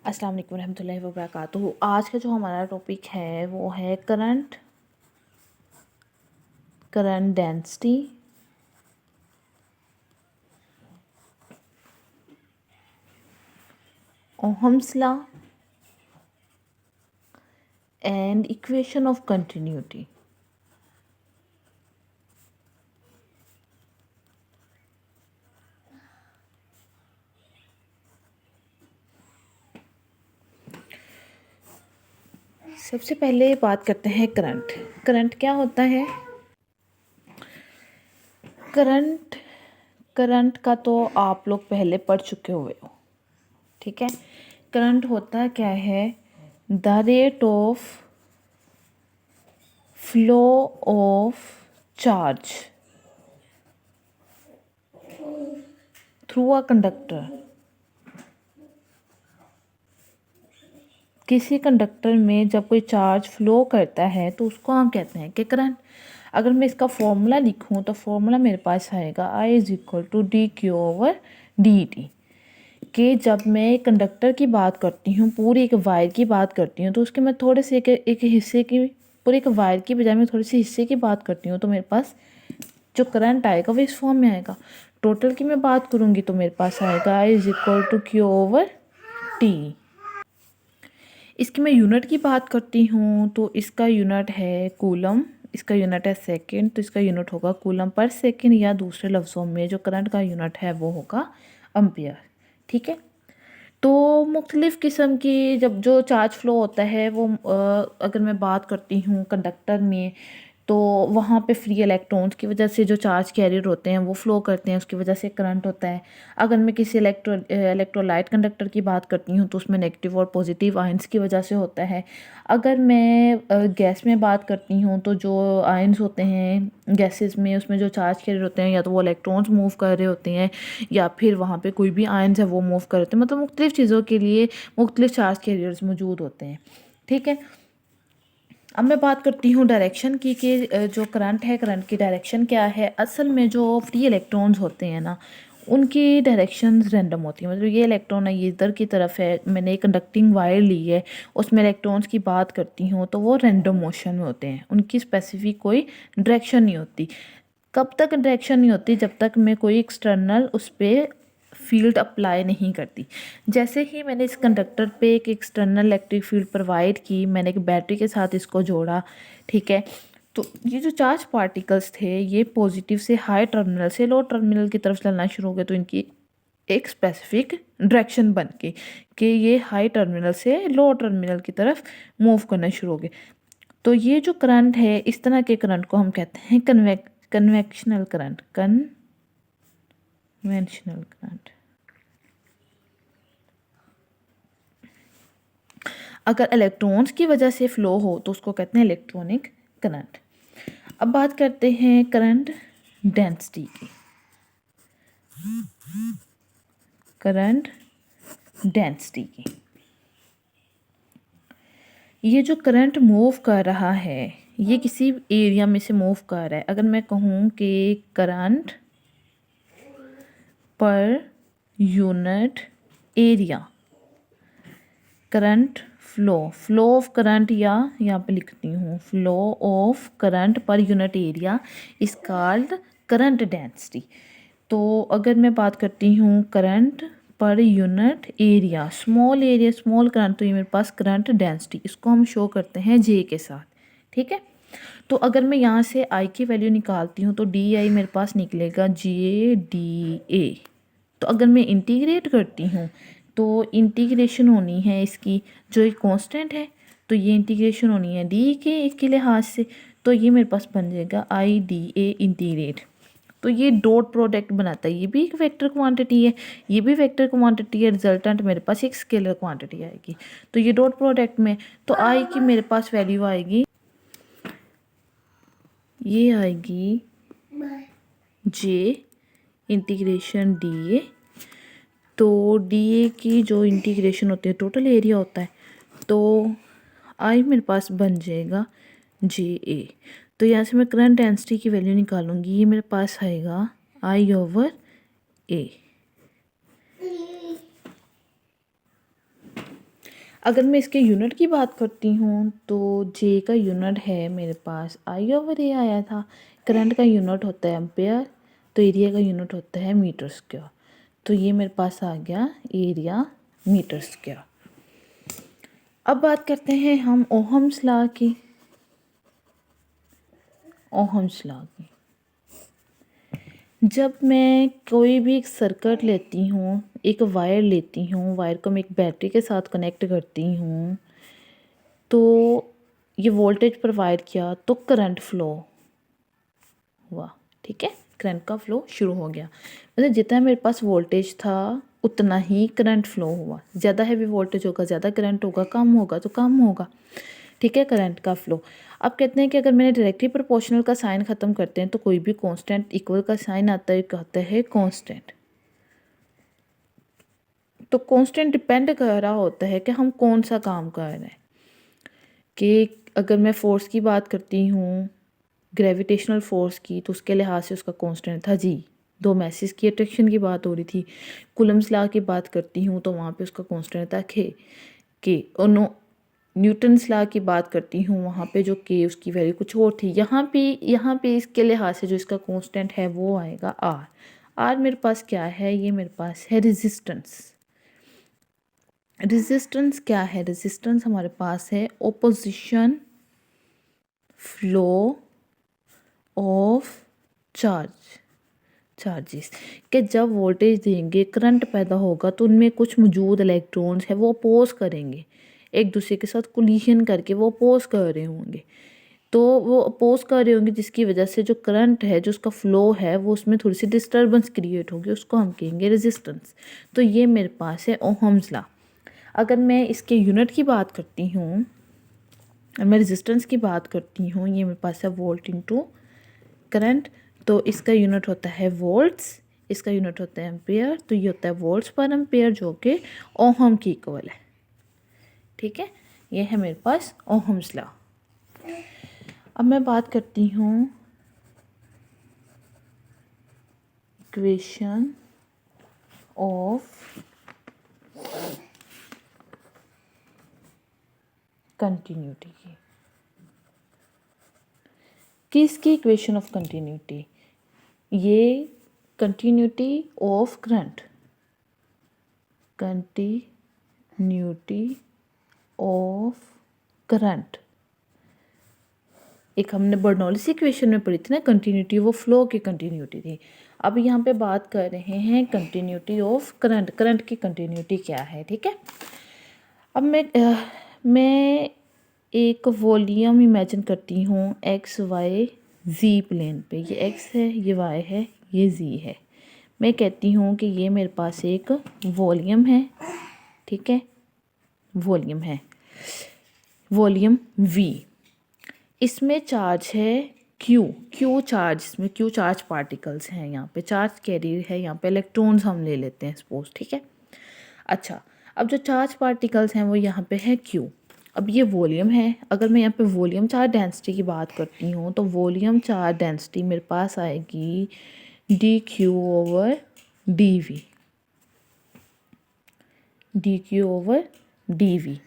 अस्सलाम वालेकुम रहमतुल्लाहि व बरकातुहू। आज का जो हमारा टॉपिक है वो है current density, Ohm's law and equation of continuity. सबसे पहले बात करते हैं करंट क्या होता है। करंट का तो आप लोग पहले पढ़ चुके हुए हो, ठीक है। करंट होता क्या है? The rate of flow of charge through a conductor. किसी कंडक्टर में जब कोई चार्ज फ्लो करता है तो उसको हम कहते हैं कि करंट। अगर मैं इसका फॉर्मूला लिखूं तो फॉर्मूला मेरे पास आएगा I = dq/dt। कि जब मैं कंडक्टर की बात करती हूँ, पूरी एक वायर की बात करती हूँ, तो उसके मैं थोड़े से एक हिस्से की, पूरी एक वायर की बजाय मैं थोड़ी सी हिस्से की बात करती हूँ, तो मेरे पास जो करंट आएगा वो इस फॉर्म में आएगा। टोटल की मैं बात करूँगी तो मेरे पास आएगा I = q/t। इसकी मैं यूनिट की बात करती हूँ तो इसका यूनिट है कूलम, इसका यूनिट है सेकंड, तो इसका यूनिट होगा कूलम पर सेकंड, या दूसरे लफ्ज़ों में जो करंट का यूनिट है वो होगा एम्पियर, ठीक है। तो मुख्तलिफ़ किस्म की जब जो चार्ज फ्लो होता है वो अगर मैं बात करती हूँ कंडक्टर में, तो वहाँ पे फ्री इलेक्ट्रॉन्स की वजह से जो चार्ज कैरियर होते हैं वो फ्लो करते हैं, उसकी वजह से करंट होता है। अगर मैं किसी इलेक्ट्रोलाइट कंडक्टर की बात करती हूँ तो उसमें नेगेटिव और पॉजिटिव आयंस की वजह से होता है। अगर मैं गैस में बात करती हूँ तो जो आयंस होते हैं गैसेस में, उसमें जो चार्ज कैरियर होते हैं या तो वो इलेक्ट्रॉन्स मूव कर रहे होते हैं या फिर वहाँ पे कोई भी आयंस है वो मूव कर रहे होते हैं। मतलब मुख्तलिफ़ चीज़ों के लिए मुख्तलिफ़ चार्ज कैरियर्स मौजूद होते हैं, ठीक है। अब मैं बात करती हूँ डायरेक्शन की कि जो करंट है, करंट की डायरेक्शन क्या है। असल में जो फ्री इलेक्ट्रॉन्स होते हैं ना, उनकी डायरेक्शंस रैंडम होती है। मतलब ये इलेक्ट्रॉन है, ये इधर की तरफ है, मैंने एक कंडक्टिंग वायर ली है, उसमें इलेक्ट्रॉन्स की बात करती हूँ तो वो रैंडम मोशन में होते हैं, उनकी स्पेसिफिक कोई डायरेक्शन नहीं होती। कब तक डायरेक्शन नहीं होती? जब तक मैं कोई एक्सटर्नल उस पर फील्ड अप्लाई नहीं करती। जैसे ही मैंने इस कंडक्टर पे एक एक्सटर्नल इलेक्ट्रिक फील्ड प्रोवाइड की, मैंने एक बैटरी के साथ इसको जोड़ा, ठीक है। तो ये जो चार्ज पार्टिकल्स थे ये पॉजिटिव से हाई टर्मिनल से लो टर्मिनल की तरफ चलना शुरू हो गए, तो इनकी एक स्पेसिफिक डायरेक्शन बन गई कि ये हाई टर्मिनल से लो टर्मिनल की तरफ मूव करना शुरू हो गए। तो ये जो करंट है, इस तरह के करंट को हम कहते हैं कन्वेक्शनल करंट। Conventional current. अगर इलेक्ट्रॉन्स की वजह से फ्लो हो तो उसको कहते हैं इलेक्ट्रॉनिक करंट। अब बात करते हैं करंट डेंसिटी की। करंट डेंसिटी की, ये जो करंट मूव कर रहा है ये किसी एरिया में से मूव कर रहा है। अगर मैं कहूँ कि current per unit area, current flow of current, या यहाँ पे लिखती हूँ flow of current per unit area is called current density. तो अगर मैं बात करती हूँ current per unit area, small current, तो ये मेरे पास करंट डेंसिटी, इसको हम शो करते हैं जे के साथ, ठीक है। तो अगर मैं यहाँ से आई की वैल्यू निकालती हूँ तो डी आई मेरे पास निकलेगा JDA। तो अगर मैं इंटीग्रेट करती हूँ तो इंटीग्रेशन होनी है इसकी, जो एक कांस्टेंट है, तो ये इंटीग्रेशन होनी है डी के लिहाज से, तो ये मेरे पास बन जाएगा IDA इंटीग्रेट। तो ये डॉट प्रोडक्ट बनाता है, ये भी एक वेक्टर क्वांटिटी है, ये भी वेक्टर क्वांटिटी है, रिजल्टेंट मेरे पास एक स्केलर क्वांटिटी आएगी। तो ये डॉट प्रोडक्ट में तो आई की मेरे पास वैल्यू आएगी, ये आएगी J इंटीग्रेशन DA। तो DA की जो इंटीग्रेशन होती है टोटल एरिया होता है, तो आई मेरे पास बन जाएगा JA। तो यहाँ से मैं करंट डेंसिटी की वैल्यू निकालूंगी, ये मेरे पास आएगा I/A। अगर मैं इसके यूनिट की बात करती हूँ तो जे का यूनिट है मेरे पास I/A आया था। करंट का यूनिट होता है एम्पेयर, तो एरिया का यूनिट होता है मीटर स्क्वायर। तो ये मेरे पास आ गया एरिया मीटर स्क्वायर। अब बात करते हैं हम ओहम्स लॉ की। ओहम्स लॉ की, जब मैं कोई भी एक सर्किट लेती हूँ, एक वायर लेती हूँ, वायर को मैं एक बैटरी के साथ कनेक्ट करती हूँ, तो ये वोल्टेज प्रोवाइड किया तो करंट फ्लो हुआ। ठीक है, करंट का फ्लो शुरू हो गया। मतलब जितना मेरे पास वोल्टेज था उतना ही करंट फ्लो हुआ। ज़्यादा हैवी वोल्टेज होगा ज़्यादा करंट होगा, कम होगा तो कम होगा। ठीक है, करंट का फ्लो। अब कहते हैं कि अगर मैंने डायरेक्टली प्रोपोर्शनल का साइन ख़त्म करते हैं तो कोई भी कांस्टेंट इक्वल का साइन आता है, कहता है कांस्टेंट। तो कांस्टेंट डिपेंड कर रहा होता है कि हम कौन सा काम कर रहे हैं। कि अगर मैं फ़ोर्स की बात करती हूँ, ग्रेविटेशनल फोर्स की, तो उसके लिहाज से उसका कांस्टेंट था जी। दो मैसेज की अट्रैक्शन की बात हो रही थी। कूलम्स लॉ की बात करती हूँ तो वहाँ पे उसका कांस्टेंट था के। और न्यूटन्स लॉ की बात करती हूँ वहाँ पे जो के उसकी वैल्यू कुछ और थी। यहाँ पे इसके लिहाज से जो इसका कांस्टेंट है वो आएगा आर। आर मेरे पास क्या है, ये मेरे पास है रेजिस्टेंस। रेजिस्टेंस क्या है, रेजिस्टेंस हमारे पास है ओपोजिशन फ्लो ऑफ चार्जेस। कि जब वोल्टेज देंगे करंट पैदा होगा तो उनमें कुछ मौजूद इलेक्ट्रॉन्स है वो अपोज करेंगे, एक दूसरे के साथ कोलिशन करके वो अपोज कर रहे होंगे। तो वो अपोज कर रहे होंगे जिसकी वजह से जो करंट है, जो उसका फ्लो है, वो उसमें थोड़ी सी डिस्टर्बेंस क्रिएट होगी, उसको हम कहेंगे रेजिस्टेंस। तो ये मेरे पास है ओहम्स लॉ। अगर मैं इसके यूनिट की बात करती हूँ, मैं रेजिस्टेंस की बात करती हूँ, ये मेरे पास है वोल्ट इनटू करंट। तो इसका यूनिट होता है वोल्ट्स, इसका यूनिट होता है एम्पेयर। तो ये होता है वोल्ट्स पर एम्पेयर जो कि ओहम की इक्वल है। ठीक है, ये है मेरे पास ओहम्स लॉ। अब मैं बात करती हूँ इक्वेशन ऑफ कंटिन्यूटी की। किसकी इक्वेशन ऑफ कंटिन्यूटी? ये continuity of current, continuity of current. एक हमने बर्नौलीस इक्वेशन में पढ़ी थी ना, कंटिन्यूटी, वो फ्लो की कंटिन्यूटी थी। अब यहाँ पे बात कर रहे हैं कंटिन्यूटी ऑफ करंट, करंट की कंटिन्यूटी क्या है। ठीक है, अब मैं एक वॉल्यूम इमेजिन करती हूँ एक्स वाई जी प्लेन पे। ये एक्स है, ये वाई है, ये जी है। मैं कहती हूँ कि ये मेरे पास एक वॉल्यूम है। ठीक है, वॉल्यूम है, वॉल्यूम वी। इसमें चार्ज है क्यू चार्ज, इसमें क्यू चार्ज पार्टिकल्स हैं। यहाँ पे चार्ज कैरियर है, यहाँ पे इलेक्ट्रॉन्स हम ले लेते हैं सपोज। ठीक है, अच्छा, अब जो चार्ज पार्टिकल्स हैं वो यहाँ पे है क्यू। अब ये वॉल्यूम है। अगर मैं यहाँ पे वॉल्यूम चार्ज डेंसिटी की बात करती हूँ तो वॉल्यूम चार्ज डेंसिटी मेरे पास आएगी d q over d v, d q over d v.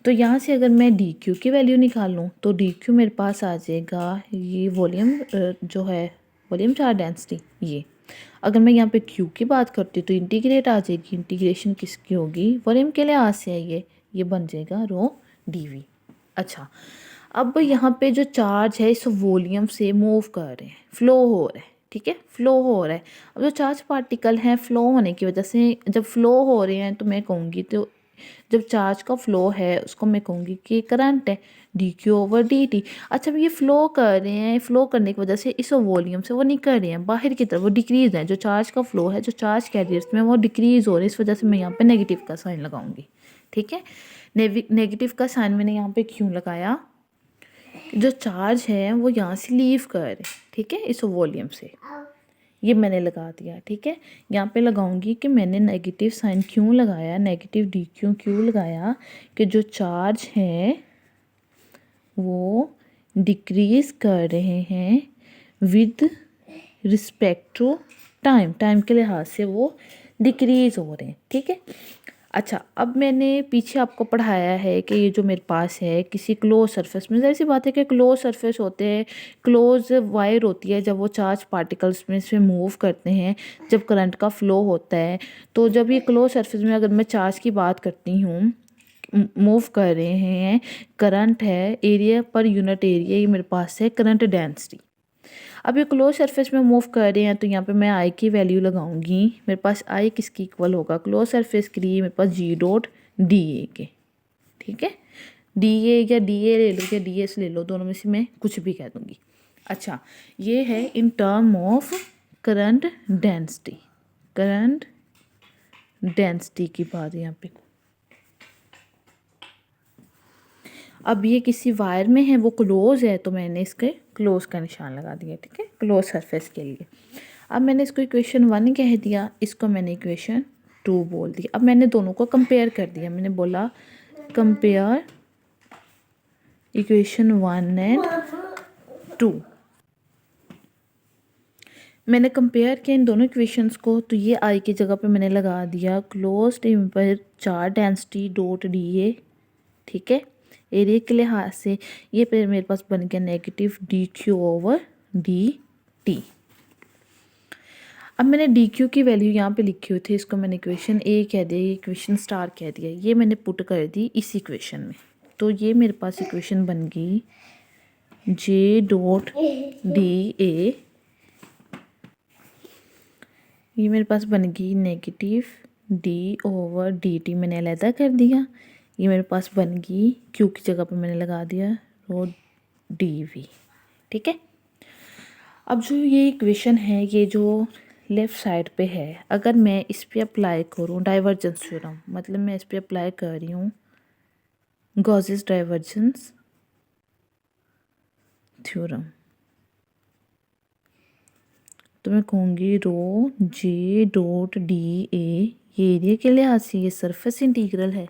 तो यहाँ से अगर मैं डी क्यू की वैल्यू निकालूँ तो डी क्यू मेरे पास आ जाएगा ये वॉल्यूम जो है वॉल्यूम चार्ज डेंसिटी ये। अगर मैं यहाँ पे क्यू की बात करती हूँ तो इंटीग्रेट आ जाएगी, इंटीग्रेशन किसकी होगी, वॉल्यूम के लिहाज से है ये बन जाएगा रो डी वी। अच्छा, अब यहाँ पे जो चार्ज है इस वॉल्यूम से मूव कर रहे हैं, फ्लो हो रहा है। ठीक है, फ्लो हो रहा है। अब जो चार्ज पार्टिकल हैं फ्लो होने की वजह से जब फ्लो हो रहे हैं तो मैं कहूँगी, तो जब चार्ज का फ्लो है उसको मैं कहूँगी कि करंट है, D q over d T. अच्छा, अब ये फ्लो कर रहे हैं, फ्लो करने की वजह से इस वॉल्यूम से वो निकल रहे हैं बाहर की तरफ, वो डिक्रीज है। जो चार्ज का फ्लो है, जो चार्ज कैरियर्स में, वो डिक्रीज हो रहे हैं। इस वजह से मैं यहाँ पे नेगेटिव का साइन लगाऊंगी। ठीक है, नेगेटिव का साइन मैंने यहाँ पे क्यों लगाया, जो चार्ज है वो यहाँ से लीव कर रहे हैं। ठीक है, इस वॉल्यूम से ये मैंने लगा दिया। ठीक है, यहाँ पे लगाऊंगी कि मैंने नेगेटिव साइन क्यों लगाया, नेगेटिव डी क्यों लगाया, कि जो चार्ज है वो डिक्रीज कर रहे हैं with respect to time, time के लिहाज से वो डिक्रीज हो रहे हैं। ठीक है, अच्छा, अब मैंने पीछे आपको पढ़ाया है कि ये जो मेरे पास है किसी क्लोज सरफेस में, ज़ाहिर सी बात है कि क्लोज सरफेस होते हैं, क्लोज वायर होती है, जब वो चार्ज पार्टिकल्स में से मूव करते हैं, जब करंट का फ्लो होता है, तो जब ये क्लोज सरफेस में अगर मैं चार्ज की बात करती हूँ, मूव कर रहे हैं, करंट है, एरिया पर यूनिट एरिया, ये मेरे पास है करंट डेंसिटी। अब ये क्लोज सरफेस में मूव कर रहे हैं तो यहाँ पे मैं आई की वैल्यू लगाऊंगी। मेरे पास आई किसकी इक्वल होगा, क्लोज सरफेस के लिए मेरे पास जी डॉट डी ए के, ठीक है, डी ए या डी ए ले लो या डी एस ले लो, दोनों में से मैं कुछ भी कह दूंगी। अच्छा, ये है in term of current density, current density की बात यहाँ पे। अब ये किसी वायर में है, वो क्लोज है, तो मैंने इसके क्लोज का निशान लगा दिया, ठीक है, क्लोज सरफेस के लिए। अब मैंने इसको इक्वेशन 1 कह दिया, इसको मैंने इक्वेशन 2 बोल दिया। अब मैंने दोनों को कंपेयर कर दिया, मैंने बोला कंपेयर इक्वेशन 1 एंड 2। मैंने कंपेयर किया इन दोनों इक्वेशंस को, तो ये आई की जगह पे मैंने लगा दिया क्लोज पर charge density dot D A, ठीक है, एरिया के लिहाज से ये फिर मेरे पास बन गया negative D q over d T. अब मैंने डी क्यू की वैल्यू यहाँ पे लिखी हुई थी, इसको मैंने इक्वेशन ए कह दिया, ये इक्वेशन स्टार कह दिया, ये मैंने पुट कर दी इस इक्वेशन में। तो ये मेरे पास इक्वेशन बन गई जे डॉट डी ए, ये मेरे पास बन गई negative D over d T, मैंने अलहदा कर दिया। ये मेरे पास बन गई क्यू की जगह पे मैंने लगा दिया रो डी वी, ठीक है। अब जो ये इक्वेशन है, ये जो लेफ़्ट साइड पे है, अगर मैं इस पे अप्लाई करूँ डाइवर्जेंस थ्योरम, मतलब मैं इस पे अप्लाई कर रही हूँ गॉसेस डाइवर्जेंस थ्योरम, तो मैं कहूँगी रो जे डॉट डी ए, ये एरिया के लिहाज से ये सरफेस इंटीग्रल है,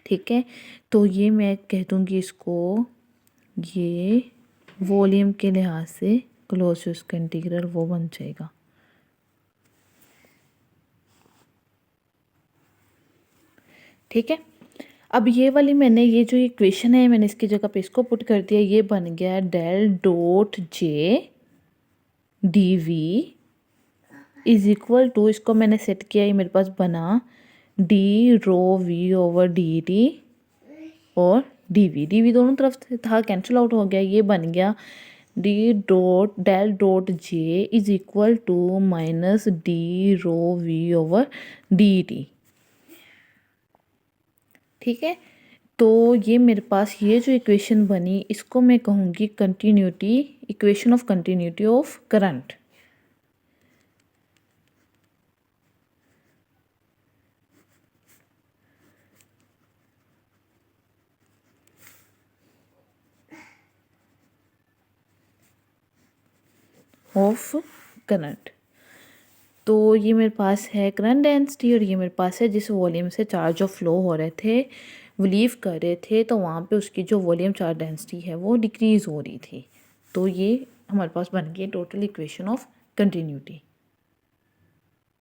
ठीक है, तो ये मैं कह दूँगी इसको, ये वॉल्यूम के लिहाज से क्लोज उसका इंटीग्रल वो बन जाएगा। ठीक है, अब ये वाली मैंने ये जो इक्वेशन है मैंने इसकी जगह पे इसको पुट कर दिया, ये बन गया del dot j d v is equal to, इसको मैंने सेट किया, ये मेरे पास बना d rho v over d t और डी वी दोनों तरफ था, कैंसिल आउट हो गया, ये बन गया d dot del dot j is equal to minus d rho v over d t, ठीक है। तो ये मेरे पास ये जो इक्वेशन बनी, इसको मैं कहूँगी continuity, equation of continuity of current. Of current, तो ये मेरे पास है करंट डेंसिटी और ये मेरे पास है जिस वॉल्यूम से चार्ज ऑफ फ्लो हो रहे थे, वो लीव कर रहे थे, तो वहाँ पे उसकी जो वॉल्यूम चार्ज डेंसिटी है वो डिक्रीज़ हो रही थी। तो ये हमारे पास बन गई टोटल इक्वेशन ऑफ कंटिन्यूटी।